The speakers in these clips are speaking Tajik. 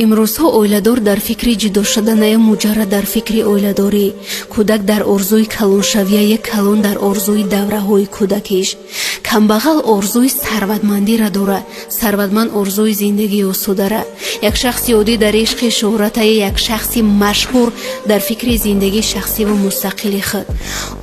имрӯзҳо оиладор дар фикри ҷудо шудана ё муҷаррад дар фикри оиладорӣ, кӯдак дар орзуи калоншавия ё калон дар орзуи давраҳои кӯдакиш. камбағал орзуи сарватмандиро дорад, сарватманд орзуи зиндагии осудара. як шахси оддӣ дар ишқи шӯҳрата ё як шахси машҳур дар фикри зиндагии шахсиву мустақили худ.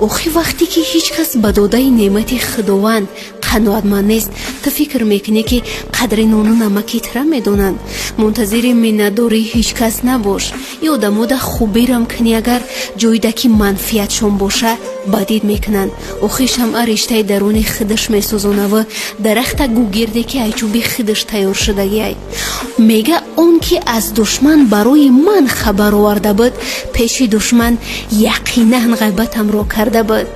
охи вақте ки ҳеҷ кас ба додаи неъмати худованд қаноатманд нест, ту фикр мекунӣ ки қадри нону намакитра медонанд. мунтазири миннатдории ҳеҷ кас набош. ин одамода хубирам кунӣ, агар ҷойда ки манфиатшон боша бадид мекунанд. охи шамъа риштаи даруни худаш месӯзонаву дарахта гугирде ки айчоби худаш тайёр шудагиай. мега он ки аз душман барои ман хабар оварда буд, пеши душман яқинан ғайбатамро карда буд.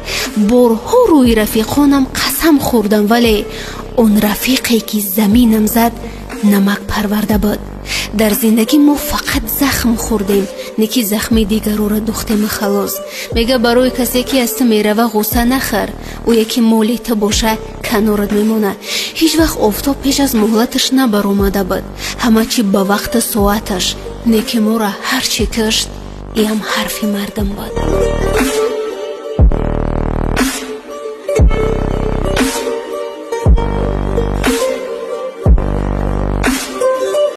борҳо рӯи рафиқонам қасам хӯрдам, вале он рафиқе ки заминам зад намак парварда буд. дар зиндагӣ мо фақат захм хӯрдем, не ки захми дигароро духтему халос. мега барои касе ки аз ту мерава ғусса нахар, ӯе ки моли ту боша канорат мемона. ҳеҷ вақт офтоб пеш аз муҳлаташ набаромада буд, ҳама чӣ ба вақту соаташ. не ки моро ҳар чӣ кашт, иам ҳарфи мардам буд.